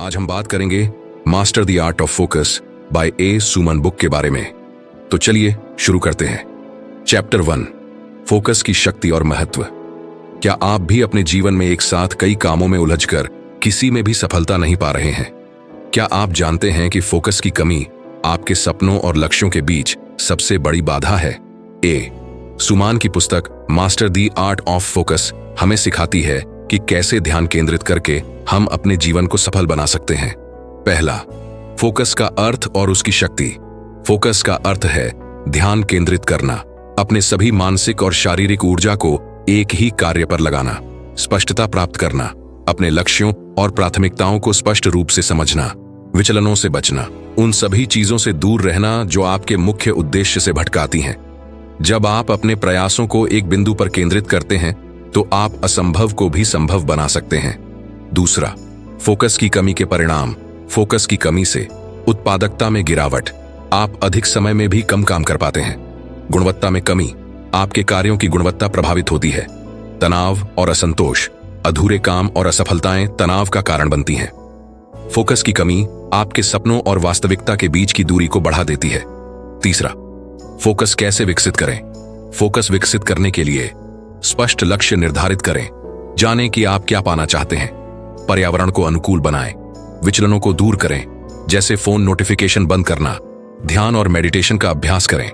आज हम बात करेंगे master the art of focus by A Suman book के बारे में। तो चलिए शुरू करते हैं। चैप्टर 1, फोकस की शक्ति और महत्व। क्या आप भी अपने जीवन में एक साथ कई कामों में उलझकर किसी में भी सफलता नहीं पा रहे हैं? क्या आप जानते हैं कि फोकस की कमी आपके सपनों और लक्ष्यों के बीच सबसे बड़ी बाधा है? ए सुमान की पुस्तक master the art of focus हमें सिखाती है कि कैसे ध्यान केंद्रित करके हम अपने जीवन को सफल बना सकते हैं। पहला, फोकस का अर्थ और उसकी शक्ति। फोकस का अर्थ है ध्यान केंद्रित करना, अपने सभी मानसिक और शारीरिक ऊर्जा को एक ही कार्य पर लगाना, स्पष्टता प्राप्त करना, अपने लक्ष्यों और प्राथमिकताओं को स्पष्ट रूप से समझना, विचलनों से बचना, उन सभी चीजों से दूर रहना जो आपके मुख्य उद्देश्य से भटकाती हैं। जब आप अपने प्रयासों को एक बिंदु पर केंद्रित करते हैं तो आप असंभव को भी संभव बना सकते हैं। दूसरा, फोकस की कमी के परिणाम। फोकस की कमी से उत्पादकता में गिरावट, आप अधिक समय में भी कम काम कर पाते हैं। गुणवत्ता में कमी, आपके कार्यों की गुणवत्ता प्रभावित होती है। तनाव और असंतोष, अधूरे काम और असफलताएं तनाव का कारण बनती हैं। फोकस की कमी आपके सपनों और वास्तविकता के बीच की दूरी को बढ़ा देती है। तीसरा, फोकस कैसे विकसित करें? फोकस विकसित करने के लिए स्पष्ट लक्ष्य निर्धारित करें। जानें कि आप क्या पाना चाहते हैं। पर्यावरण को अनुकूल बनाएं, विचलनों को दूर करें, जैसे फोन नोटिफिकेशन बंद करना। ध्यान और मेडिटेशन का अभ्यास करें।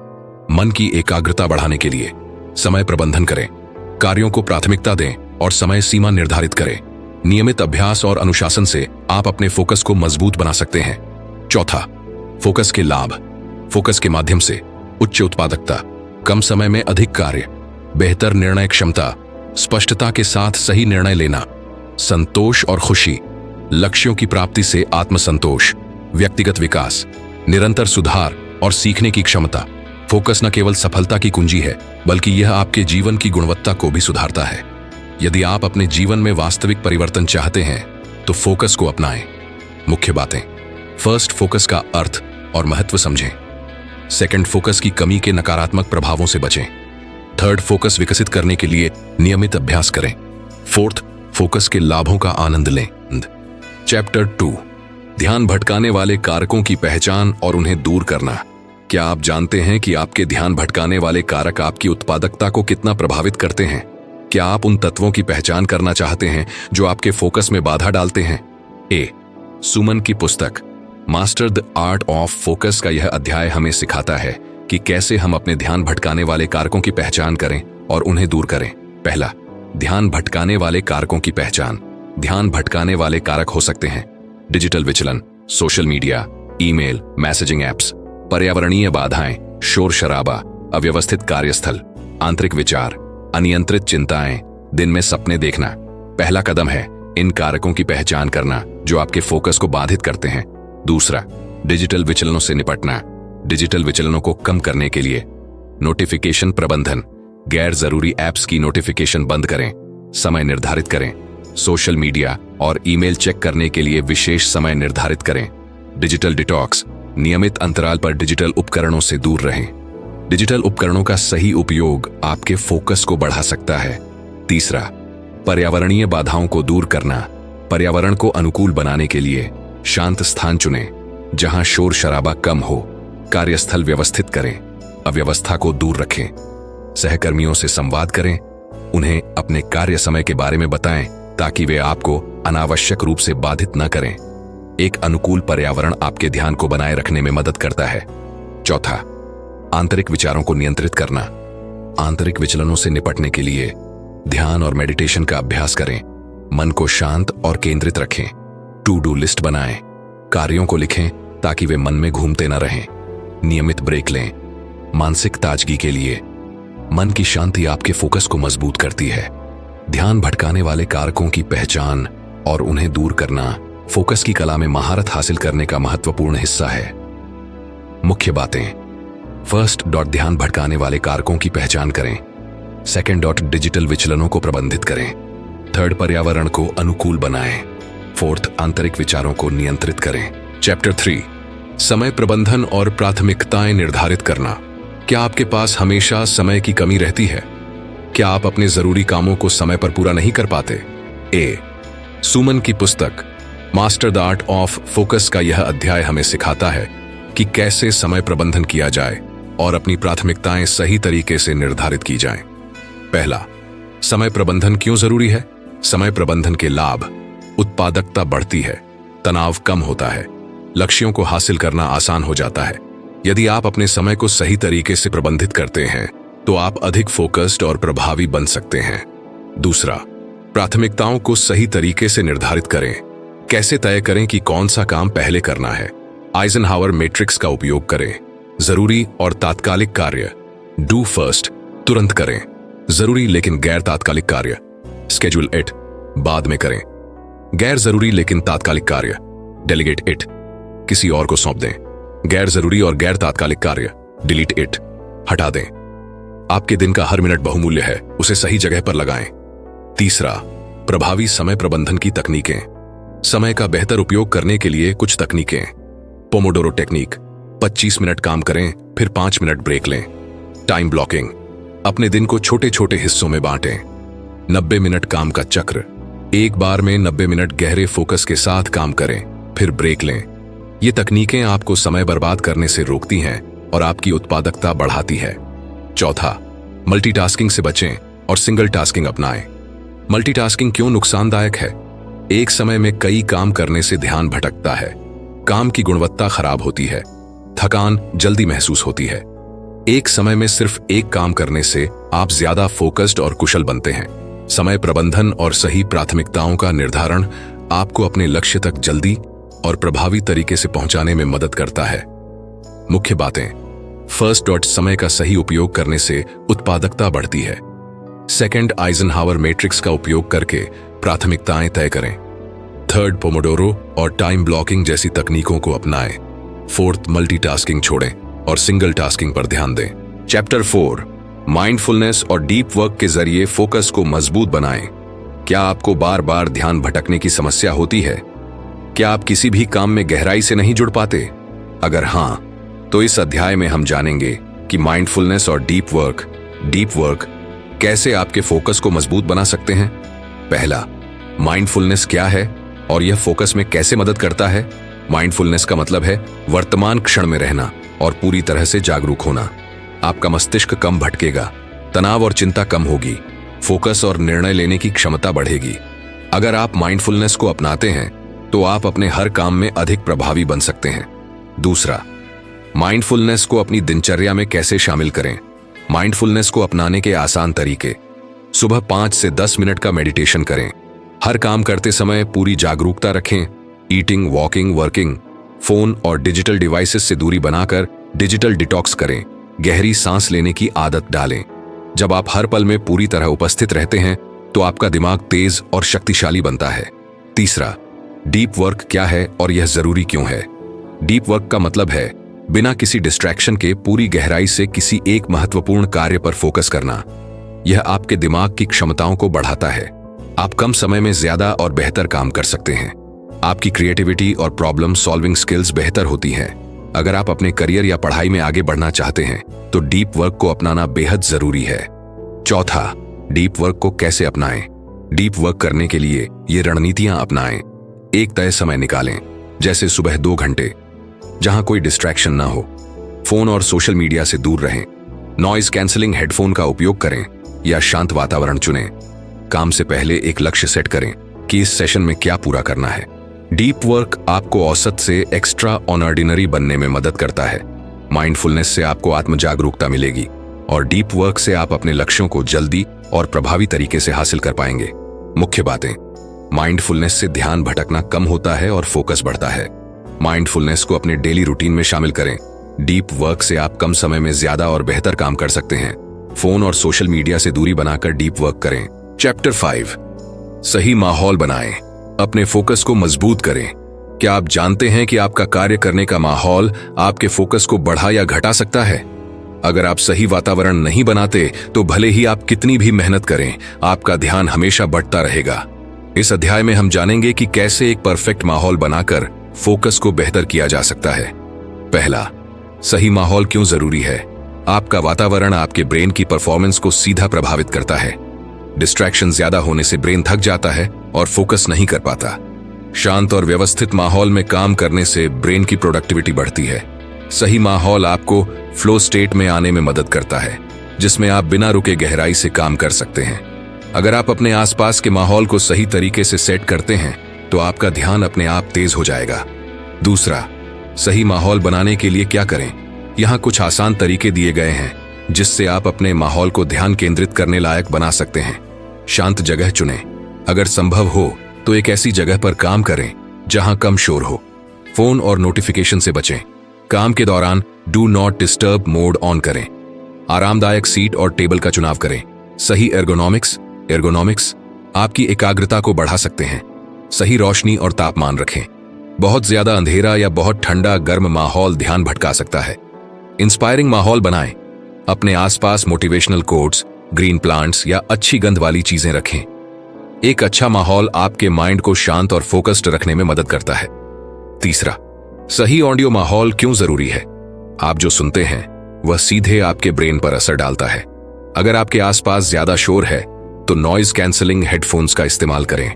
मन की एकाग्रता बढ़ाने के लिए समय प्रबंधन करें, कार्यों को प्राथमिकता दें और समय सीमा निर्धारित करें। नियमित अभ्यास और अनुशासन से आप अपने फोकस को मजबूत बना सकते हैं। चौथा, फोकस के लाभ। फोकस के माध्यम से उच्च उत्पादकता, कम समय में अधिक कार्य, बेहतर निर्णय क्षमता, स्पष्टता के साथ सही निर्णय लेना, संतोष और खुशी, लक्ष्यों की प्राप्ति से आत्मसंतोष, व्यक्तिगत विकास, निरंतर सुधार और सीखने की क्षमता। फोकस न केवल सफलता की कुंजी है बल्कि यह आपके जीवन की गुणवत्ता को भी सुधारता है। यदि आप अपने जीवन में वास्तविक परिवर्तन चाहते हैं तो फोकस को अपनाएं। मुख्य बातें। फर्स्ट, फोकस का अर्थ और महत्व समझें। सेकंड, फोकस की कमी के नकारात्मक प्रभावों से बचें। थर्ड, फोकस विकसित करने के लिए नियमित अभ्यास करें। फोर्थ, फोकस के लाभों का आनंद लें। चैप्टर 2, ध्यान भटकाने वाले कारकों की पहचान और उन्हें दूर करना। क्या आप जानते हैं कि आपके ध्यान भटकाने वाले कारक आपकी उत्पादकता को कितना प्रभावित करते हैं? क्या आप उन तत्वों की पहचान करना चाहते हैं जो आपके फोकस में बाधा डालते हैं? ए सुमन की पुस्तक master the art of focus का यह अध्याय हमें सिखाता है कि कैसे हम अपने ध्यान भटकाने वाले कारकों की पहचान करें और उन्हें दूर करें। पहला, ध्यान भटकाने वाले कारकों की पहचान। ध्यान भटकाने वाले कारक हो सकते हैं डिजिटल विचलन, social media, email, messaging apps, पर्यावरणीय बाधाएं, शोर शराबा, अव्यवस्थित कार्यस्थल, आंतरिक विचार, अनियंत्रित चिंताएं, दिन में सपने देखना। पहला कदम है इन कारकों की पहचान करना जो आपके फोकस को बाधित करते हैं। दूसरा, डिजिटल विचलनों से निपटना। डिजिटल विचलनों को कम करने के लिए नोटिफिकेशन प्रबंधन, गैर जरूरी ऐप्स की नोटिफिकेशन बंद करें, समय निर्धारित करें। सोशल मीडिया और ईमेल चेक करने के लिए विशेष समय निर्धारित करें। डिजिटल डिटॉक्स, नियमित अंतराल पर डिजिटल उपकरणों से दूर रहें। डिजिटल उपकरणों का सही उपयोग आपके फोकस को बढ़ा सकता है। तीसरा, पर्यावरणीय बाधाओं को दूर करना। पर्यावरण को अनुकूल बनाने के लिए शांत स्थान चुनें जहां शोर शराबा कम हो। कार्यस्थल व्यवस्थित करें, अव्यवस्था को दूर रखें। सहकर्मियों से संवाद करें, उन्हें अपने कार्य समय के बारे में बताएं ताकि वे आपको अनावश्यक रूप से बाधित न करें। एक अनुकूल पर्यावरण आपके ध्यान को बनाए रखने में मदद करता है। चौथा, आंतरिक विचारों को नियंत्रित करना। आंतरिक विचलनों से निपटने के लिए ध्यान और मेडिटेशन का अभ्यास करें। मन को शांत और केंद्रित रखें। टू डू लिस्ट बनाएं, कार्यों को लिखें ताकि वे मन में घूमते न रहें। नियमित ब्रेक लें। मानसिक ताजगी के लिए मन की शांति आपके फोकस को मजबूत करती है। ध्यान भटकाने वाले कारकों की पहचान और उन्हें दूर करना फोकस की कला में महारत हासिल करने का महत्वपूर्ण हिस्सा है। मुख्य बातें। फर्स्ट, ध्यान भटकाने वाले कारकों की पहचान करें। सेकंड, डिजिटल विचलनों को प्रबंधित करें। थर्ड, पर्यावरण को अनुकूल बनाएं। फोर्थ, आंतरिक विचारों को नियंत्रित करें। चैप्टर 3, समय प्रबंधन और प्राथमिकताएं निर्धारित करना। क्या आपके पास हमेशा समय की कमी रहती है? क्या आप अपने जरूरी कामों को समय पर पूरा नहीं कर पाते? ए सुमन की पुस्तक master the art of focus का यह अध्याय हमें सिखाता है कि कैसे समय प्रबंधन किया जाए और अपनी प्राथमिकताएं सही तरीके से निर्धारित की जाएं। पहला, समय प्रबंधन क्यों जरूरी है? समय प्रबंधन के लाभ: उत्पादकता बढ़ती है, तनाव कम होता है, लक्ष्यों को हासिल करना आसान हो जाता है। यदि आप अपने समय को सही तरीके से प्रबंधित करते हैं तो आप अधिक फोकस्ड और प्रभावी बन सकते हैं। दूसरा, प्राथमिकताओं को सही तरीके से निर्धारित करें। कैसे तय करें कि कौन सा काम पहले करना है? आइजनहावर मैट्रिक्स का उपयोग करें। जरूरी और तात्कालिक कार्य डू फर्स्ट, तुरंत करें। जरूरी लेकिन गैर तात्कालिक कार्य स्केड्यूल इट, बाद में करें। गैर जरूरी लेकिन तात्कालिक कार्य डेलीगेट इट, किसी और को सौंप दें। गैर जरूरी और गैर तात्कालिक कार्य डिलीट इट, हटा दें। आपके दिन का हर मिनट बहुमूल्य है, उसे सही जगह पर लगाएं। तीसरा, प्रभावी समय प्रबंधन की तकनीकें। समय का बेहतर उपयोग करने के लिए कुछ तकनीकें। पोमोडोरो टेक्निक, 25 मिनट काम करें फिर 5 मिनट ब्रेक लें। टाइम ब्लॉकिंग, अपने दिन को छोटे छोटे हिस्सों में बांटें। 90 मिनट काम का चक्र, एक बार में 90 मिनट गहरे फोकस के साथ काम करें फिर ब्रेक लें। ये तकनीकें आपको समय बर्बाद करने से रोकती हैं और आपकी उत्पादकता बढ़ाती है। चौथा, मल्टीटास्किंग से बचें और सिंगल टास्किंग अपनाएं। मल्टीटास्किंग क्यों नुकसानदायक है? एक समय में कई काम करने से ध्यान भटकता है, काम की गुणवत्ता खराब होती है, थकान जल्दी महसूस होती है। एक समय में सिर्फ एक काम करने से आप ज्यादा फोकस्ड और कुशल बनते हैं। समय प्रबंधन और सही प्राथमिकताओं का निर्धारण आपको अपने लक्ष्य तक जल्दी और प्रभावी तरीके से पहुंचाने में मदद करता है। मुख्य बातें: फर्स्ट, समय का सही उपयोग करने से उत्पादकता बढ़ती है। सेकंड, आइजनहावर मैट्रिक्स का उपयोग करके प्राथमिकताएं तय करें। थर्ड, पोमोडोरो और टाइम ब्लॉकिंग जैसी तकनीकों को अपनाएं। फोर्थ, मल्टीटास्किंग छोड़ें और सिंगल टास्किंग पर ध्यान दें। चैप्टर 4, माइंडफुलनेस और डीप वर्क के जरिए फोकस को मजबूत बनाएं। क्या आपको बार बार ध्यान भटकने की समस्या होती है? क्या आप किसी भी काम में गहराई से नहीं जुड़ पाते? अगर हां, तो इस अध्याय में हम जानेंगे कि माइंडफुलनेस और डीप वर्क कैसे आपके फोकस को मजबूत बना सकते हैं। पहला, माइंडफुलनेस क्या है और यह फोकस में कैसे मदद करता है? माइंडफुलनेस का मतलब है वर्तमान क्षण में रहना और पूरी तरह से जागरूक होना। आपका मस्तिष्क कम भटकेगा, तनाव और चिंता कम होगी, फोकस और निर्णय लेने की क्षमता बढ़ेगी। अगर आप माइंडफुलनेस को अपनाते हैं तो आप अपने हर काम में अधिक प्रभावी बन सकते हैं। दूसरा, माइंडफुलनेस को अपनी दिनचर्या में कैसे शामिल करें? माइंडफुलनेस को अपनाने के आसान तरीके: सुबह 5 से 10 मिनट का मेडिटेशन करें। हर काम करते समय पूरी जागरूकता रखें। ईटिंग, वॉकिंग, वर्किंग, फोन और डिजिटल डिवाइसेस से दूरी बनाकर डिजिटल डिटॉक्स करें। गहरी सांस लेने की आदत डालें। जब आप हर पल में पूरी तरह उपस्थित रहते हैं तो आपका दिमाग तेज और शक्तिशाली बनता है। तीसरा, डीप वर्क क्या है और यह जरूरी क्यों है? डीप वर्क का मतलब है बिना किसी डिस्ट्रैक्शन के पूरी गहराई से किसी एक महत्वपूर्ण कार्य पर फोकस करना। यह आपके दिमाग की क्षमताओं को बढ़ाता है। आप कम समय में ज्यादा और बेहतर काम कर सकते हैं। आपकी क्रिएटिविटी और प्रॉब्लम सॉल्विंग स्किल्स बेहतर होती हैं। अगर आप अपने करियर या पढ़ाई में आगे बढ़ना चाहते हैं तो डीप वर्क को अपनाना बेहद जरूरी है। चौथा, डीप वर्क को कैसे अपनाएं? डीप वर्क करने के लिए ये रणनीतियां अपनाएं। एक तय समय निकालें, जैसे सुबह 2 घंटे, जहां कोई डिस्ट्रैक्शन ना हो। फोन और सोशल मीडिया से दूर रहें। नॉइज कैंसलिंग हेडफोन का उपयोग करें या शांत वातावरण चुनें। काम से पहले एक लक्ष्य सेट करें कि इस सेशन में क्या पूरा करना है। डीप वर्क आपको औसत से एक्स्ट्रा ऑर्डिनरी बनने में मदद करता है। माइंडफुलनेस से आपको आत्म जागरूकता मिलेगी और डीप वर्क से आप अपने लक्ष्यों को जल्दी और प्रभावी तरीके से हासिल कर पाएंगे। मुख्य बातें: माइंडफुलनेस से ध्यान भटकना कम होता है और फोकस बढ़ता है। माइंडफुलनेस को अपने डेली रूटीन में शामिल करें। डीप वर्क से आप कम समय में ज्यादा और बेहतर काम कर सकते हैं। फोन और सोशल मीडिया से दूरी बनाकर डीप वर्क करें। चैप्टर 5, सही माहौल बनाएं, अपने फोकस को मजबूत करें। क्या आप जानते हैं कि आपका कार्य करने का माहौल आपके फोकस को बढ़ा या घटा सकता है? अगर आप सही वातावरण नहीं बनाते तो भले ही आप कितनी भी मेहनत करें, आपका ध्यान हमेशा बढ़ता रहेगा। इस अध्याय में हम जानेंगे कि कैसे एक परफेक्ट माहौल बनाकर फोकस को बेहतर किया जा सकता है। पहला, सही माहौल क्यों जरूरी है? आपका वातावरण आपके ब्रेन की परफॉर्मेंस को सीधा प्रभावित करता है। डिस्ट्रैक्शन ज्यादा होने से ब्रेन थक जाता है और फोकस नहीं कर पाता। शांत और व्यवस्थित माहौल में काम करने से ब्रेन की प्रोडक्टिविटी बढ़ती है। सही माहौल आपको फ्लो स्टेट में आने में मदद करता है, जिसमें आप बिना रुके गहराई से काम कर सकते हैं। अगर आप अपने आसपास के माहौल को सही तरीके से सेट करते हैं तो आपका ध्यान अपने आप तेज हो जाएगा। दूसरा, सही माहौल बनाने के लिए क्या करें? यहाँ कुछ आसान तरीके दिए गए हैं जिससे आप अपने माहौल को ध्यान केंद्रित करने लायक बना सकते हैं। शांत जगह चुनें। अगर संभव हो तो एक ऐसी जगह पर काम करें जहां कम शोर हो। फोन और नोटिफिकेशन से बचें। काम के दौरान do not disturb mode on करें। आरामदायक सीट और टेबल का चुनाव करें। सही एर्गोनॉमिक्स आपकी एकाग्रता को बढ़ा सकते हैं। सही रोशनी और तापमान रखें। बहुत ज्यादा अंधेरा या बहुत ठंडा गर्म माहौल ध्यान भटका सकता है। इंस्पायरिंग माहौल बनाएं। अपने आसपास मोटिवेशनल कोट्स, ग्रीन प्लांट्स या अच्छी गंध वाली चीजें रखें। एक अच्छा माहौल आपके माइंड को शांत और फोकस्ड रखने में मदद करता है। तीसरा, सही ऑडियो माहौल क्यों जरूरी है? आप जो सुनते हैं वह सीधे आपके ब्रेन पर असर डालता है। अगर आपके आसपास ज्यादा शोर है तो नॉइज कैंसलिंग हेडफोन्स का इस्तेमाल करें।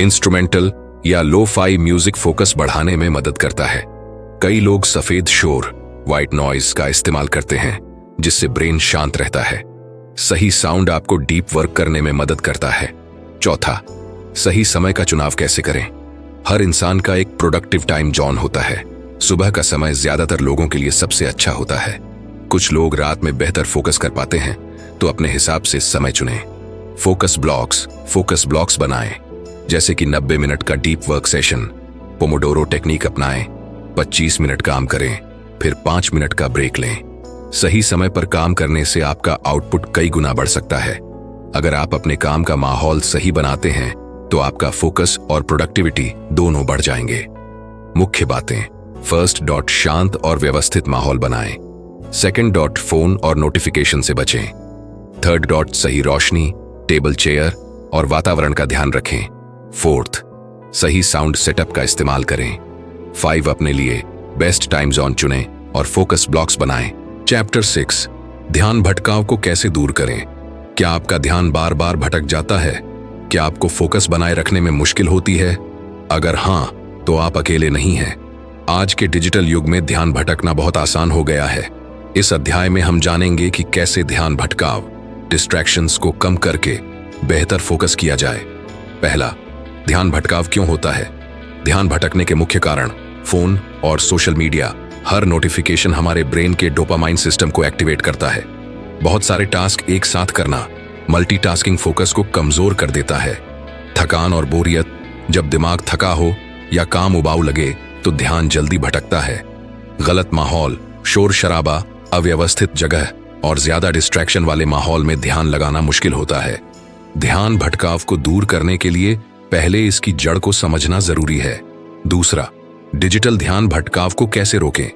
इंस्ट्रूमेंटल या लो-फाई म्यूजिक फोकस बढ़ाने में मदद करता है। कई लोग सफेद शोर, व्हाइट नॉइज का इस्तेमाल करते हैं जिससे ब्रेन शांत रहता है। सही साउंड आपको डीप वर्क करने में मदद करता है। चौथा, सही समय का चुनाव कैसे करें? हर इंसान का एक प्रोडक्टिव टाइम जोन होता है। सुबह का समय ज्यादातर लोगों के लिए सबसे अच्छा होता है। कुछ लोग रात में बेहतर फोकस कर पाते हैं, तो अपने हिसाब से समय चुनें। फोकस ब्लॉक्स बनाएं, जैसे कि 90 मिनट का deep work session. Pomodoro technique अपनाएं। 25 मिनट काम करें, फिर 5 मिनट का ब्रेक लें। सही समय पर काम करने से आपका आउटपुट कई गुना बढ़ सकता है। अगर आप अपने काम का माहौल सही बनाते हैं तो आपका फोकस और प्रोडक्टिविटी दोनों बढ़ जाएंगे। मुख्य बातें: फर्स्ट, शांत और व्यवस्थित माहौल बनाएं। सेकंड, फोन और नोटिफिकेशन से बचें। थर्ड, सही रोशनी, टेबल, चेयर और वातावरण का ध्यान रखें। फोर्थ, सही साउंड सेटअप का इस्तेमाल करें। 5, अपने लिए बेस्ट टाइम जोन चुनें और फोकस ब्लॉक्स बनाएं। चैप्टर 6, ध्यान भटकाव को कैसे दूर करें? क्या आपका ध्यान बार बार भटक जाता है? क्या आपको फोकस बनाए रखने में मुश्किल होती है? अगर हां, तो आप अकेले नहीं हैं। आज के डिजिटल युग में ध्यान भटकना बहुत आसान हो गया है। इस अध्याय में हम जानेंगे कि कैसे ध्यान भटकाव, डिस्ट्रैक्शंस को कम करके बेहतर फोकस किया जाए। पहला, ध्यान भटकाव क्यों होता है? ध्यान भटकने के मुख्य कारण: फोन और सोशल मीडिया। हर नोटिफिकेशन हमारे ब्रेन के डोपामाइन सिस्टम को एक्टिवेट करता है। बहुत सारे टास्क एक साथ करना मल्टीटास्किंग फोकस को कमजोर कर देता है। थकान और बोरियत: जब दिमाग थका हो या काम उबाऊ लगे तो ध्यान जल्दी भटकता है। गलत माहौल, शोर शराबा, अव्यवस्थित जगह और ज्यादा डिस्ट्रैक्शन वाले माहौल में ध्यान लगाना मुश्किल होता है। ध्यान भटकाव को दूर करने के लिए पहले इसकी जड़ को समझना जरूरी है। दूसरा, डिजिटल ध्यान भटकाव को कैसे रोकें?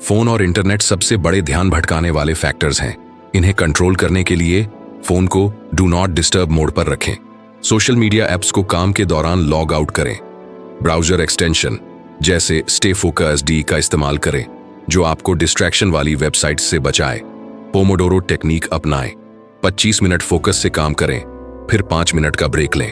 फोन और इंटरनेट सबसे बड़े ध्यान भटकाने वाले फैक्टर्स हैं। इन्हें कंट्रोल करने के लिए फोन को डू नॉट डिस्टर्ब मोड पर रखें। सोशल मीडिया एप्स को काम के दौरान लॉग आउट करें। ब्राउजर एक्सटेंशन जैसे स्टे फोकस्ड का इस्तेमाल करें, जो आपको डिस्ट्रैक्शन वाली वेबसाइट से बचाए। पोमोडोरो टेक्निक अपनाएं। 25 मिनट फोकस से काम करें, फिर 5 मिनट का ब्रेक लें।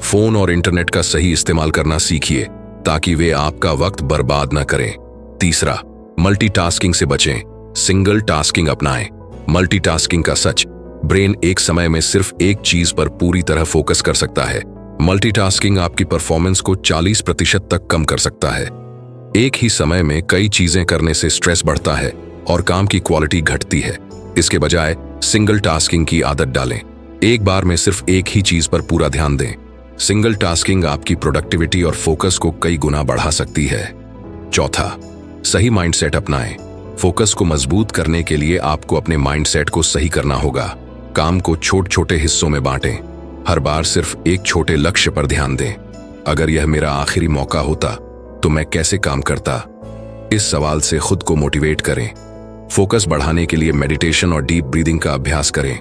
फोन और इंटरनेट का सही इस्तेमाल करना सीखिए ताकि वे आपका वक्त बर्बाद न करें। तीसरा, मल्टीटास्किंग से बचें। सिंगल टास्किंग अपनाएं। मल्टीटास्किंग का सच: ब्रेन एक समय में सिर्फ एक चीज पर पूरी तरह फोकस कर सकता है। मल्टीटास्किंग आपकी परफॉर्मेंस को 40% तक कम कर सकता है। एक ही समय में कई चीजें करने से स्ट्रेस बढ़ता है और काम की क्वालिटी घटती है। इसके बजाय सिंगल टास्किंग की आदत डालें। एक बार में सिर्फ एक ही चीज पर पूरा ध्यान दें। सिंगल टास्किंग आपकी प्रोडक्टिविटी और फोकस को कई गुना बढ़ा सकती है। चौथा, सही माइंडसेट अपनाएं। फोकस को मजबूत करने के लिए आपको अपने माइंडसेट को सही करना होगा। काम को छोटे छोटे हिस्सों में बांटें। हर बार सिर्फ एक छोटे लक्ष्य पर ध्यान दें। अगर यह मेरा आखिरी मौका होता तो मैं कैसे काम करता? इस सवाल से खुद को मोटिवेट करें। फोकस बढ़ाने के लिए मेडिटेशन और डीप ब्रीदिंग का अभ्यास करें।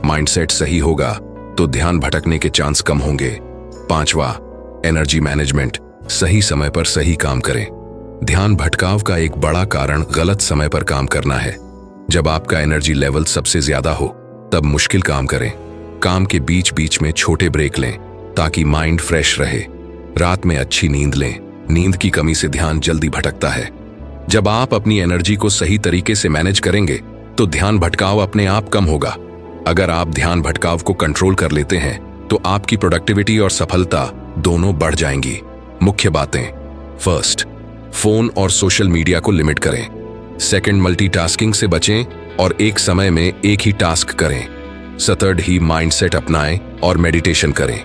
माइंडसेट सही होगा तो ध्यान भटकने के चांस कम होंगे। पांचवा, एनर्जी मैनेजमेंट। सही समय पर सही काम करें। ध्यान भटकाव का एक बड़ा कारण गलत समय पर काम करना है। जब आपका एनर्जी लेवल सबसे ज्यादा हो तब मुश्किल काम करें। काम के बीच बीच में छोटे ब्रेक लें ताकि माइंड फ्रेश रहे। रात में अच्छी नींद लें। नींद की कमी से ध्यान जल्दी भटकता है। जब आप अपनी एनर्जी को सही तरीके से मैनेज करेंगे तो ध्यान भटकाव अपने आप कम होगा। अगर आप ध्यान भटकाव को कंट्रोल कर लेते हैं तो आपकी प्रोडक्टिविटी और सफलता दोनों बढ़ जाएंगी। मुख्य बातें: फर्स्ट, फोन और सोशल मीडिया को लिमिट करें। सेकंड, मल्टीटास्किंग से बचें और एक समय में एक ही टास्क करें। थर्ड, ही माइंडसेट अपनाएं और मेडिटेशन करें।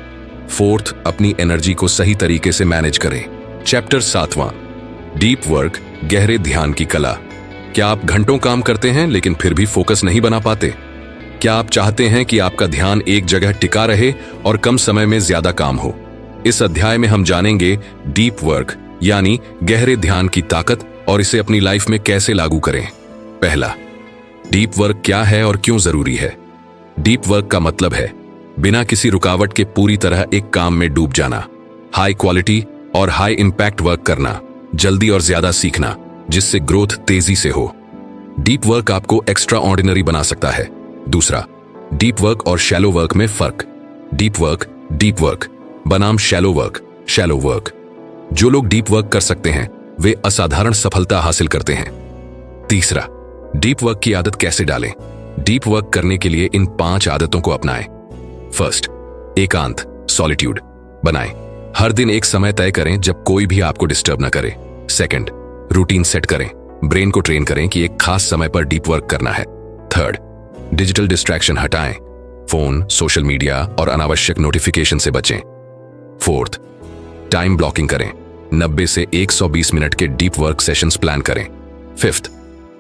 फोर्थ, अपनी एनर्जी को सही तरीके से मैनेज करें। चैप्टर 7वां, डीप वर्क, गहरे ध्यान की कला। क्या आप घंटों काम करते हैं लेकिन फिर भी फोकस नहीं बना पाते? क्या आप चाहते हैं कि आपका ध्यान एक जगह टिका रहे और कम समय में ज्यादा काम हो? इस अध्याय में हम जानेंगे डीप वर्क यानी गहरे ध्यान की ताकत और इसे अपनी लाइफ में कैसे लागू करें। पहला, डीप वर्क क्या है और क्यों जरूरी है? डीप वर्क का मतलब है बिना किसी रुकावट के पूरी तरह एक काम में डूब जाना, हाई क्वालिटी और हाई इंपैक्ट वर्क करना, जल्दी और ज्यादा सीखना जिससे ग्रोथ तेजी से हो। डीप वर्क आपको एक्स्ट्रा ऑर्डिनरी बना सकता है। दूसरा, डीप वर्क और शैलो वर्क में फर्क। डीप वर्क बनाम शैलो वर्क। जो लोग डीप वर्क कर सकते हैं वे असाधारण सफलता हासिल करते हैं। तीसरा, डीप वर्क की आदत कैसे डालें? डीप वर्क करने के लिए इन 5 आदतों को अपनाएं। फर्स्ट, एकांत सॉलिट्यूड बनाएं। हर दिन एक समय तय करें जब कोई भी आपको डिस्टर्ब न करे। सेकंड, रूटीन सेट करें। ब्रेन को ट्रेन करें कि एक खास समय पर डीप वर्क करना है। थर्ड, डिजिटल डिस्ट्रैक्शन हटाएं। फोन, सोशल मीडिया और अनावश्यक नोटिफिकेशन से बचें। फोर्थ, टाइम ब्लॉकिंग करें। 90 से 120 मिनट के डीप वर्क सेशंस प्लान करें। फिफ्थ,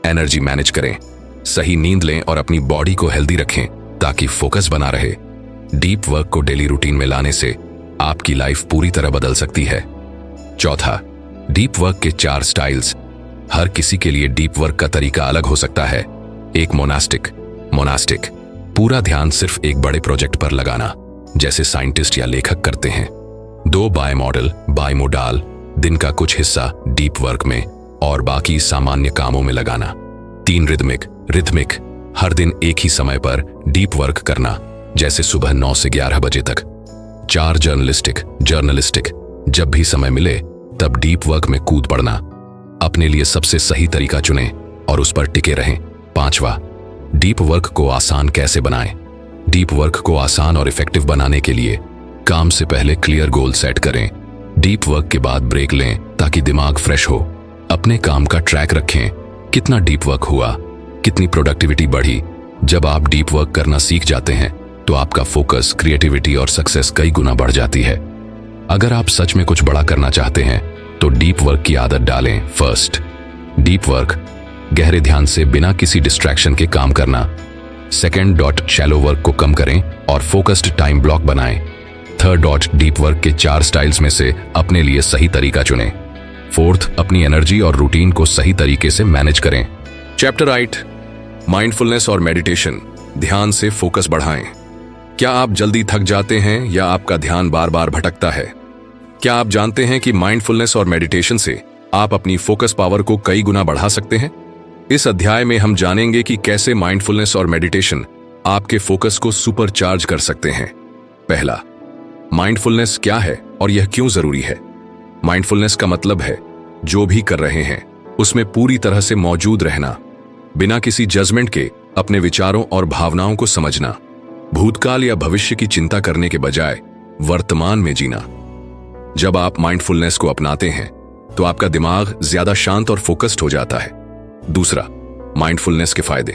एनर्जी मैनेज करें। सही नींद लें और अपनी बॉडी को हेल्दी रखें ताकि फोकस बना रहे। डीप वर्क को डेली रूटीन में लाने से आपकी लाइफ पूरी तरह बदल सकती है। चौथा, डीप वर्क के 4 स्टाइल्स। हर किसी के लिए डीप वर्क का तरीका अलग हो सकता है। एक, मोनास्टिक पूरा ध्यान सिर्फ एक बड़े प्रोजेक्ट पर लगाना जैसे साइंटिस्ट या लेखक करते हैं। 2, बायमोडाल दिन का कुछ हिस्सा डीप वर्क में और बाकी सामान्य कामों में लगाना। 3, रिथमिक हर दिन एक ही समय पर डीप वर्क करना जैसे सुबह 9 से 11 बजे तक। 4, जर्नलिस्टिक जब भी समय मिले तब डीप वर्क में कूद पड़ना। अपने लिए सबसे सही तरीका चुनें और उस पर टिके रहें। 5वां, डीप वर्क को आसान कैसे बनाएं? डीप वर्क को आसान और इफेक्टिव बनाने के लिए काम से पहले क्लियर गोल सेट करें। डीप वर्क के बाद ब्रेक लें ताकि दिमाग फ्रेश हो। अपने काम का ट्रैक रखें, कितना डीप वर्क हुआ, कितनी प्रोडक्टिविटी बढ़ी। जब आप डीप वर्क करना सीख जाते हैं तो आपका फोकस, क्रिएटिविटी और सक्सेस कई गुना बढ़ जाती है। अगर आप सच में कुछ बड़ा करना चाहते हैं तो डीप वर्क की आदत डालें। फर्स्ट, डीप वर्क गहरे ध्यान से बिना किसी डिस्ट्रैक्शन के काम करना। सेकंड, शैलो वर्क को कम करें और फोकस्ड टाइम ब्लॉक बनाएं। थर्ड, डीप वर्क के 4 स्टाइल्स में से अपने लिए सही तरीका चुनें। फोर्थ, अपनी एनर्जी और रूटीन को सही तरीके से मैनेज करें। चैप्टर 8, माइंडफुलनेस और मेडिटेशन, ध्यान से फोकस बढ़ाएं। क्या आप जल्दी थक जाते हैं या आपका ध्यान बार बार भटकता है? क्या आप जानते हैं कि माइंडफुलनेस और मेडिटेशन से आप अपनी फोकस पावर को कई गुना बढ़ा सकते हैं? इस अध्याय में हम जानेंगे कि कैसे माइंडफुलनेस और मेडिटेशन आपके फोकस को सुपरचार्ज कर सकते हैं। पहला, माइंडफुलनेस क्या है और यह क्यों जरूरी है? माइंडफुलनेस का मतलब है जो भी कर रहे हैं उसमें पूरी तरह से मौजूद रहना, बिना किसी जजमेंट के अपने विचारों और भावनाओं को समझना, भूतकाल या भविष्य की चिंता करने के बजाय वर्तमान में जीना। जब आप माइंडफुलनेस को अपनाते हैं तो आपका दिमाग ज्यादा शांत और फोकस्ड हो जाता है। दूसरा, माइंडफुलनेस के फायदे।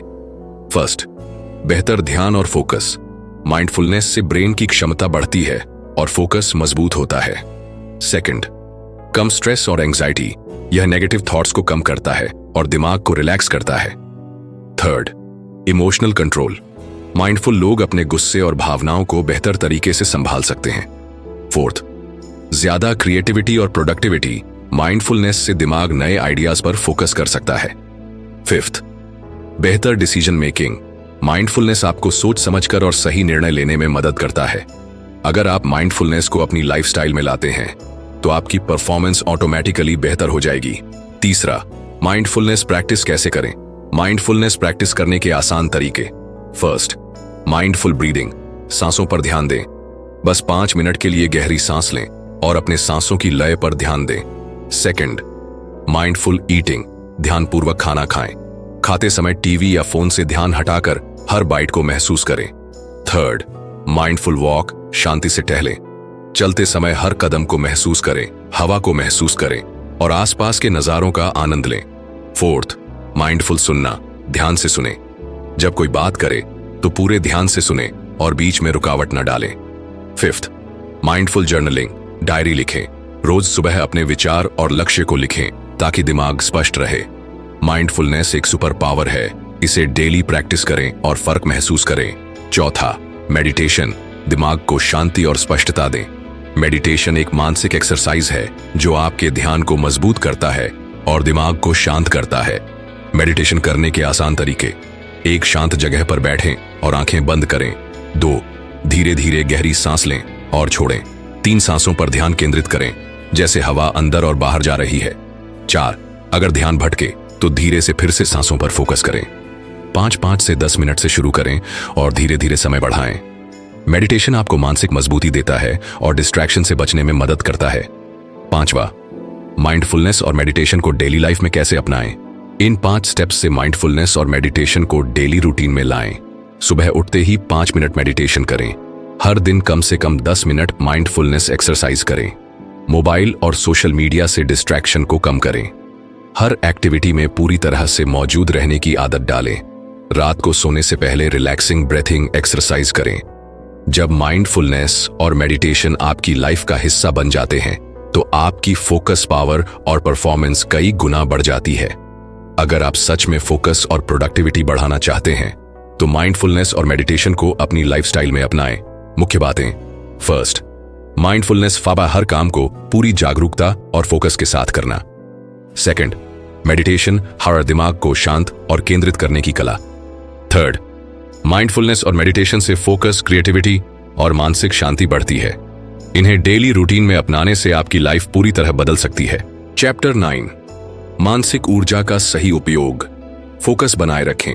फर्स्ट, बेहतर ध्यान और फोकस। माइंडफुलनेस से ब्रेन की क्षमता बढ़ती है और फोकस मजबूत होता है। सेकंड, कम स्ट्रेस और एंजाइटी। यह नेगेटिव थॉट्स को कम करता है और दिमाग को रिलैक्स करता है। Third, emotional control. माइंडफुल लोग अपने गुस्से और भावनाओं को बेहतर तरीके से संभाल सकते हैं। फोर्थ, ज्यादा क्रिएटिविटी और प्रोडक्टिविटी। माइंडफुलनेस से दिमाग नए आइडियाज पर फोकस कर सकता है। फिफ्थ, बेहतर डिसीजन मेकिंग। माइंडफुलनेस आपको सोच समझकर और सही निर्णय लेने में मदद करता है। अगर आप माइंडफुलनेस को अपनी लाइफस्टाइल में लाते हैं तो आपकी परफॉर्मेंस ऑटोमेटिकली बेहतर हो जाएगी। तीसरा, माइंडफुलनेस प्रैक्टिस कैसे करें? माइंडफुलनेस प्रैक्टिस करने के आसान तरीके। First, mindful breathing. सांसों पर ध्यान दें। बस 5 मिनट के लिए गहरी सांस लें और अपने सांसों की लय पर ध्यान दें। सेकंड, माइंडफुल ईटिंग, ध्यानपूर्वक खाना खाएं। खाते समय टीवी या फोन से ध्यान हटाकर हर बाइट को महसूस करें। थर्ड, माइंडफुल वॉक, शांति से टहलें। चलते समय हर कदम को महसूस करें, हवा को महसूस करें और आसपास के नजारों का आनंद लें। फोर्थ, माइंडफुल सुनना, ध्यान से सुने। जब कोई बात करे तो पूरे ध्यान से सुने और बीच में रुकावट न डालें। फिफ्थ, माइंडफुल जर्नलिंग, डायरी लिखें। रोज सुबह अपने विचार और लक्ष्य को लिखें ताकि दिमाग स्पष्ट रहे। माइंडफुलनेस एक सुपर पावर है, इसे डेली प्रैक्टिस करें और फर्क महसूस करें। चौथा, मेडिटेशन, दिमाग को शांति और स्पष्टता दें। मेडिटेशन एक मानसिक एक्सरसाइज है जो आपके ध्यान को मजबूत करता है और दिमाग को शांत करता है। मेडिटेशन करने के आसान तरीके: एक शांत जगह पर बैठें और आंखें बंद करें। 2, धीरे धीरे गहरी सांस लें और छोड़ें। 3, सांसों पर ध्यान केंद्रित करें जैसे हवा अंदर और बाहर जा रही है। 4, अगर ध्यान भटके तो धीरे से फिर से सांसों पर फोकस करें। 5 से 10 मिनट से शुरू करें और धीरे धीरे समय बढ़ाएं। मेडिटेशन आपको मानसिक मजबूती देता है और डिस्ट्रैक्शन से बचने में मदद करता है। 5वां, माइंडफुलनेस और मेडिटेशन को डेली लाइफ में कैसे अपनाएं। इन 5 स्टेप्स से माइंडफुलनेस और मेडिटेशन को डेली रूटीन में लाएं। सुबह उठते ही 5 मिनट मेडिटेशन करें। हर दिन कम से कम 10 मिनट माइंडफुलनेस एक्सरसाइज करें। मोबाइल और सोशल मीडिया से डिस्ट्रैक्शन को कम करें। हर एक्टिविटी में पूरी तरह से मौजूद रहने की आदत डालें। रात को सोने से पहले रिलैक्सिंग ब्रीथिंग एक्सरसाइज करें। जब माइंडफुलनेस और मेडिटेशन आपकी लाइफ का हिस्सा बन जाते हैं तो आपकी फोकस पावर और परफॉर्मेंस कई गुना बढ़ जाती है। अगर आप सच में फोकस और प्रोडक्टिविटी बढ़ाना चाहते हैं तो माइंडफुलनेस और मेडिटेशन को अपनी लाइफस्टाइल में अपनाएं। मुख्य बातें: फर्स्ट, माइंडफुलनेस फाबा हर काम को पूरी जागरूकता और फोकस के साथ करना। सेकंड, मेडिटेशन हर दिमाग को शांत और केंद्रित करने की कला। थर्ड, माइंडफुलनेस और मेडिटेशन से फोकस, क्रिएटिविटी और मानसिक शांति बढ़ती है। इन्हें डेली रूटीन में अपनाने से आपकी लाइफ पूरी तरह बदल सकती है। चैप्टर 9, मानसिक ऊर्जा का सही उपयोग। फोकस बनाए रखें।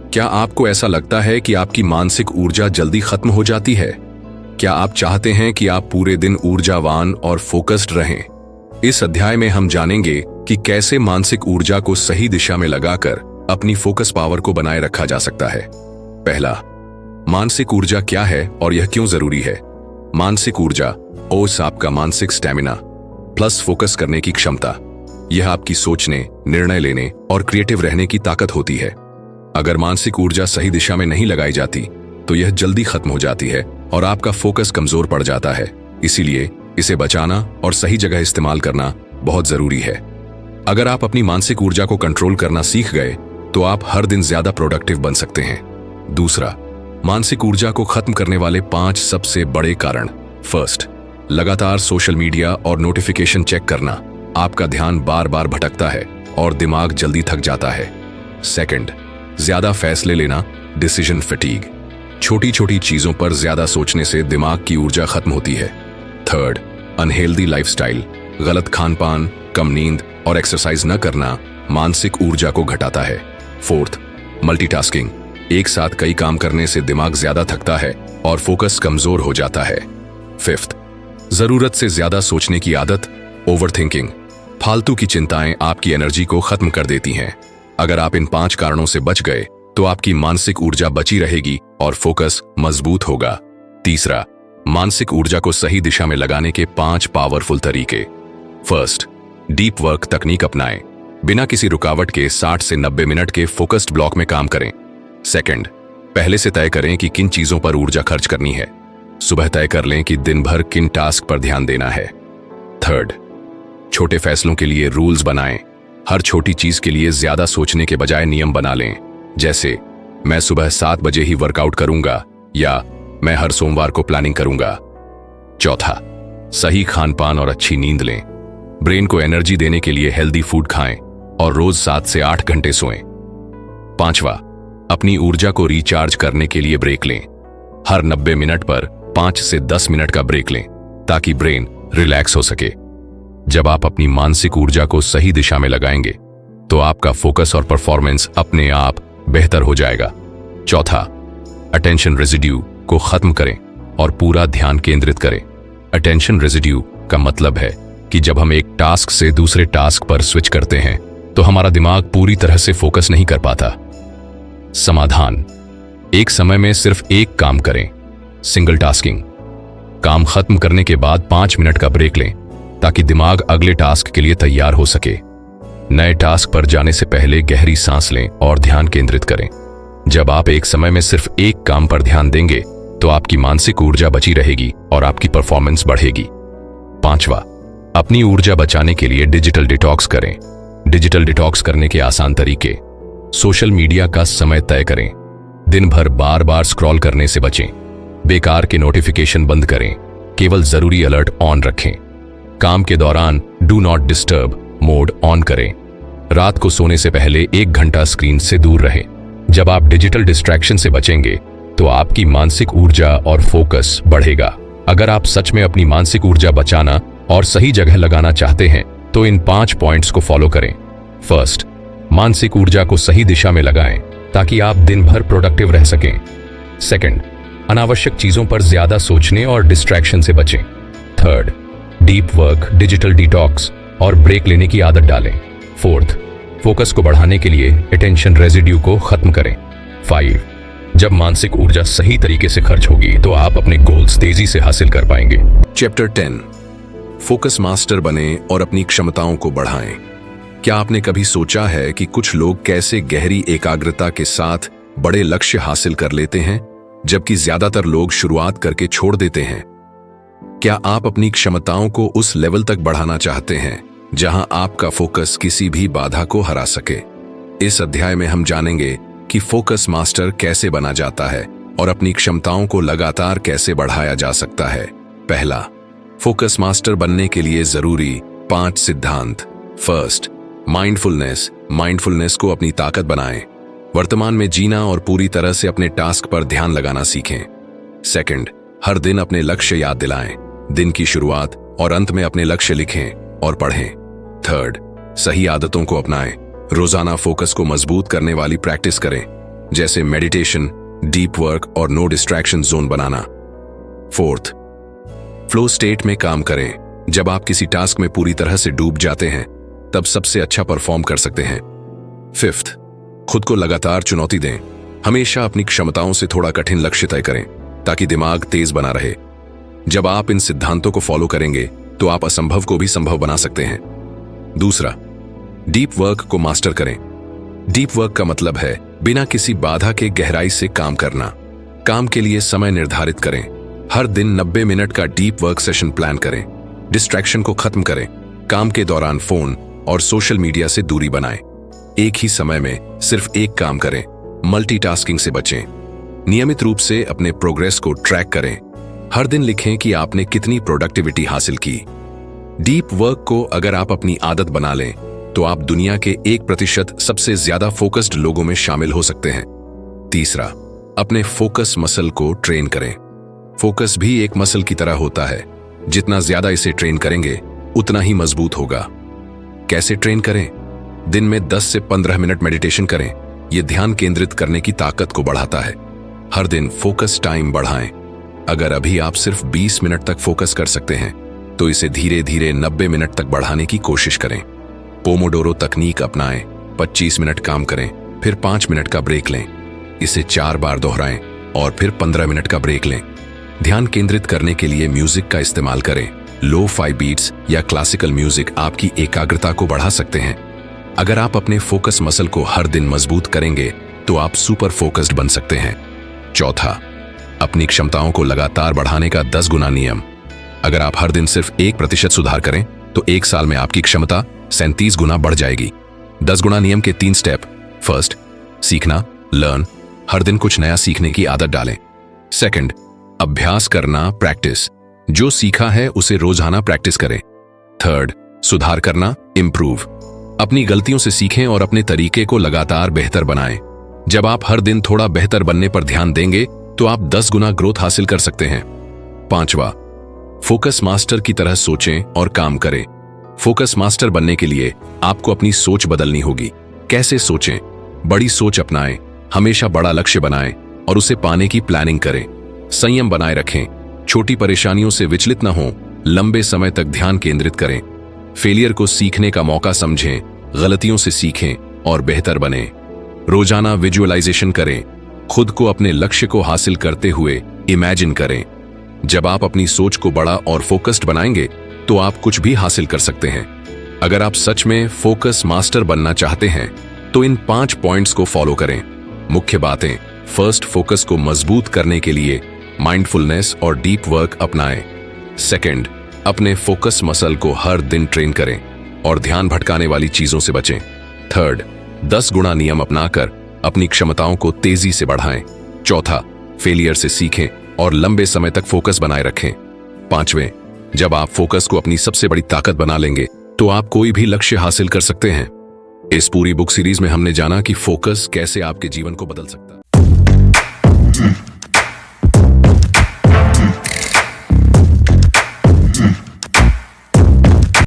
क्या आपको ऐसा लगता है कि आपकी मानसिक ऊर्जा जल्दी खत्म हो जाती है? क्या आप चाहते हैं कि आप पूरे दिन ऊर्जावान और फोकस्ड रहें? इस अध्याय में हम जानेंगे कि कैसे मानसिक ऊर्जा को सही दिशा में लगाकर अपनी फोकस पावर को बनाए रखा जा सकता है। पहला, मानसिक ऊर्जा क्या है और यह क्यों जरूरी है। मानसिक ऊर्जा ओस आपका मानसिक स्टैमिना प्लस फोकस करने की क्षमता। यह आपकी सोचने, निर्णय लेने और क्रिएटिव रहने की ताकत होती है। अगर मानसिक ऊर्जा सही दिशा में नहीं लगाई जाती तो यह जल्दी खत्म हो जाती है और आपका फोकस कमजोर पड़ जाता है। इसीलिए इसे बचाना और सही जगह इस्तेमाल करना बहुत जरूरी है। अगर आप अपनी मानसिक ऊर्जा को कंट्रोल करना सीख गए तो आप हर दिन ज्यादा प्रोडक्टिव बन सकते हैं। दूसरा, मानसिक ऊर्जा को खत्म करने वाले 5 सबसे बड़े कारण। फर्स्ट, लगातार सोशल मीडिया और नोटिफिकेशन चेक करना। आपका ध्यान बार बार भटकता है और दिमाग जल्दी थक जाता है। सेकंड, ज्यादा फैसले लेना, डिसीजन फटीग। छोटी छोटी चीजों पर ज्यादा सोचने से दिमाग की ऊर्जा खत्म होती है। थर्ड, अनहेल्दी लाइफस्टाइल, गलत खानपान, कम नींद और एक्सरसाइज न करना मानसिक ऊर्जा को घटाता है। फोर्थ, मल्टीटास्किंग, एक साथ कई काम करने से दिमाग ज्यादा थकता है और फोकस कमजोर हो जाता है। फिफ्थ, जरूरत से ज्यादा सोचने की आदत, ओवरथिंकिंग, फालतू की चिंताएं आपकी एनर्जी को खत्म कर देती हैं। अगर आप इन 5 कारणों से बच गए तो आपकी मानसिक ऊर्जा बची रहेगी और फोकस मजबूत होगा। तीसरा, मानसिक ऊर्जा को सही दिशा में लगाने के 5 पावरफुल तरीके। फर्स्ट, डीप वर्क तकनीक अपनाएं। बिना किसी रुकावट के 60 से 90 मिनट के फोकस्ड ब्लॉक में काम करें। सेकंड, पहले से तय करें कि किन चीजों पर ऊर्जा खर्च करनी है। सुबह तय कर लें कि दिन भर किन टास्क पर ध्यान देना है। थर्ड, छोटे फैसलों के लिए रूल्स बनाएं। हर छोटी चीज के लिए ज्यादा सोचने के बजाय नियम बना लें, जैसे मैं सुबह 7 बजे ही वर्कआउट करूंगा या मैं हर सोमवार को प्लानिंग करूंगा। चौथा, सही खानपान और अच्छी नींद लें। ब्रेन को एनर्जी देने के लिए हेल्दी फूड खाएं और रोज 7 से 8 घंटे सोएं। पांचवा, अपनी ऊर्जा को रिचार्ज करने के लिए ब्रेक लें। हर 90 मिनट पर 5 से 10 मिनट का ब्रेक लें ताकि ब्रेन रिलैक्स हो सके। जब आप अपनी मानसिक ऊर्जा को सही दिशा में लगाएंगे तो आपका फोकस और परफॉर्मेंस अपने आप बेहतर हो जाएगा। चौथा, अटेंशन रेजिड्यू को खत्म करें और पूरा ध्यान केंद्रित करें। अटेंशन रेजिड्यू का मतलब है कि जब हम एक टास्क से दूसरे टास्क पर स्विच करते हैं तो हमारा दिमाग पूरी तरह से फोकस नहीं कर पाता। समाधान: एक समय में सिर्फ एक काम करें, सिंगल टास्किंग। काम खत्म करने के बाद 5 मिनट का ब्रेक लें ताकि दिमाग अगले टास्क के लिए तैयार हो सके। नए टास्क पर जाने से पहले गहरी सांस लें और ध्यान केंद्रित करें। जब आप एक समय में सिर्फ एक काम पर ध्यान देंगे तो आपकी मानसिक ऊर्जा बची रहेगी और आपकी परफॉर्मेंस बढ़ेगी। 5वां, अपनी ऊर्जा बचाने के लिए डिजिटल डिटॉक्स करें। डिजिटल डिटॉक्स करने के आसान तरीके: सोशल मीडिया का समय तय करें, दिन भर बार बार स्क्रॉल करने से बचें, बेकार के नोटिफिकेशन बंद करें, केवल जरूरी अलर्ट ऑन रखें, काम के दौरान do not disturb mode on करें, रात को सोने से पहले 1 घंटा स्क्रीन से दूर रहें। जब आप डिजिटल डिस्ट्रैक्शन से बचेंगे तो आपकी मानसिक ऊर्जा और फोकस बढ़ेगा। अगर आप सच में अपनी मानसिक ऊर्जा बचाना और सही जगह लगाना चाहते हैं तो इन 5 पॉइंट्स को फॉलो करें। फर्स्ट, मानसिक ऊर्जा को सही दिशा में लगाएं ताकि आप दिन भर प्रोडक्टिव रह सकें। सेकंड, अनावश्यक चीजों पर ज्यादा सोचने और डिस्ट्रैक्शन से बचें। Third, deep work, digital detox और ब्रेक लेने की आदत डालें। फोर्थ, फोकस को बढ़ाने के लिए अटेंशन रेजिड्यू को खत्म करें। 5, जब मानसिक ऊर्जा सही तरीके से खर्च होगी तो आप अपने गोल्स तेजी से हासिल कर पाएंगे। चैप्टर 10, फोकस मास्टर बने और अपनी क्षमताओं को बढ़ाएं। क्या आपने कभी सोचा है कि कुछ लोग कैसे गहरी एकाग्रता के साथ बड़े लक्ष्य हासिल कर लेते हैं जबकि ज्यादातर लोग शुरुआत करके छोड़ देते हैं? क्या आप अपनी क्षमताओं को उस लेवल तक बढ़ाना चाहते हैं जहां आपका फोकस किसी भी बाधा को हरा सके? इस अध्याय में हम जानेंगे कि फोकस मास्टर कैसे बना जाता है और अपनी क्षमताओं को लगातार कैसे बढ़ाया जा सकता है। पहला, फोकस मास्टर बनने के लिए जरूरी 5 सिद्धांत। First, mindfulness. माइंडफुलनेस को अपनी ताकत बनाएं। वर्तमान में जीना और पूरी तरह से अपने टास्क पर ध्यान लगाना सीखें। सेकंड, हर दिन अपने लक्ष्य याद दिलाएं। दिन की शुरुआत और अंत में अपने लक्ष्य लिखें और पढ़ें। थर्ड, सही आदतों को अपनाएं। रोजाना फोकस को मजबूत करने वाली प्रैक्टिस करें, जैसे मेडिटेशन, डीप वर्क और नो डिस्ट्रैक्शन जोन बनाना। फोर्थ, फ्लो स्टेट में काम करें। जब आप किसी टास्क में पूरी तरह से डूब जाते हैं तब सबसे अच्छा परफॉर्म कर सकते हैं। फिफ्थ, खुद को लगातार चुनौती दें। हमेशा अपनी क्षमताओं से थोड़ा कठिन लक्ष्य तय करें ताकि दिमाग तेज बना रहे। जब आप इन सिद्धांतों को फॉलो करेंगे तो आप असंभव को भी संभव बना सकते हैं। दूसरा, डीप वर्क को मास्टर करें। डीप वर्क का मतलब है बिना किसी बाधा के गहराई से काम करना। काम के लिए समय निर्धारित करें। हर दिन 90 मिनट का डीप वर्क सेशन प्लान करें। डिस्ट्रैक्शन को खत्म करें। काम के दौरान फोन और सोशल मीडिया से दूरी बनाएं। एक ही समय में सिर्फ एक काम करें। मल्टीटास्किंग से बचें। नियमित रूप से अपने प्रोग्रेस को ट्रैक करें। हर दिन लिखें कि आपने कितनी प्रोडक्टिविटी हासिल की। डीप वर्क को अगर आप अपनी आदत बना लें तो आप दुनिया के 1% सबसे ज्यादा फोकस्ड लोगों में शामिल हो सकते हैं। तीसरा, अपने फोकस मसल को ट्रेन करें। फोकस भी एक मसल की तरह होता है। जितना ज्यादा इसे ट्रेन करेंगे उतना ही मजबूत होगा। कैसे ट्रेन करें? दिन में 10 से 15 मिनट मेडिटेशन करें। यह ध्यान केंद्रित करने की ताकत को बढ़ाता है। हर दिन फोकस टाइम बढ़ाएं। अगर अभी आप सिर्फ 20 मिनट तक फोकस कर सकते हैं तो इसे धीरे धीरे 90 मिनट तक बढ़ाने की कोशिश करें। पोमोडोरो तकनीक अपनाएं। 25 मिनट काम करें, फिर 5 मिनट का ब्रेक लें। इसे 4 बार दोहराएं और फिर 15 मिनट का ब्रेक लें। ध्यान केंद्रित करने के लिए म्यूजिक का इस्तेमाल करें। लो फाई बीट्स या क्लासिकल म्यूजिक आपकी एकाग्रता को बढ़ा सकते हैं। अगर आप अपने फोकस मसल को हर दिन मजबूत करेंगे तो आप सुपर फोकस्ड बन सकते हैं। चौथा, अपनी क्षमताओं को लगातार बढ़ाने का 10 गुना नियम। अगर आप हर दिन सिर्फ 1% सुधार करें तो 1 साल में आपकी क्षमता 37 गुना बढ़ जाएगी। 10 गुना नियम के 3 स्टेप। फर्स्ट, सीखना, लर्न। हर दिन कुछ नया सीखने की आदत डालें। सेकंड, अभ्यास करना, प्रैक्टिस। जो सीखा है उसे रोजाना प्रैक्टिस करें। थर्ड, सुधार करना, इंप्रूव। अपनी गलतियों से सीखें और अपने तरीके को लगातार बेहतर बनाएं। जब आप हर दिन थोड़ा बेहतर बनने पर ध्यान देंगे तो आप 10 गुना ग्रोथ हासिल कर सकते हैं। पांचवा, फोकस मास्टर की तरह सोचें और काम करें। फोकस मास्टर बनने के लिए आपको अपनी सोच बदलनी होगी। कैसे सोचें? बड़ी सोच अपनाएं। हमेशा बड़ा लक्ष्य बनाएं और उसे पाने की प्लानिंग करें। संयम बनाए रखें। छोटी परेशानियों से विचलित न हों। लंबे समय तक ध्यान केंद्रित करें। फेलियर को सीखने का मौका समझें, गलतियों से सीखें और बेहतर बने। रोजाना विजुअलाइजेशन करें, खुद को अपने लक्ष्य को हासिल करते हुए इमेजिन करें। जब आप अपनी सोच को बड़ा और फोकस्ड बनाएंगे तो आप कुछ भी हासिल कर सकते हैं। अगर आप सच में फोकस मास्टर बनना चाहते हैं तो इन 5 पॉइंट्स को फॉलो करें। मुख्य बातें। फर्स्ट, फोकस को मजबूत करने के लिए माइंडफुलनेस और डीप वर्क अपनाएं। सेकंड, अपने फोकस मसल को हर दिन ट्रेन करें और ध्यान भटकाने वाली चीजों से बचें। थर्ड, 10 गुणा नियम अपनाकर अपनी क्षमताओं को तेजी से बढ़ाएं। चौथा, फेलियर से सीखें और लंबे समय तक फोकस बनाए रखें। पांचवें, जब आप फोकस को अपनी सबसे बड़ी ताकत बना लेंगे तो आप कोई भी लक्ष्य हासिल कर सकते हैं। इस पूरी बुक सीरीज में हमने जाना कि फोकस कैसे आपके जीवन को बदल सकता है।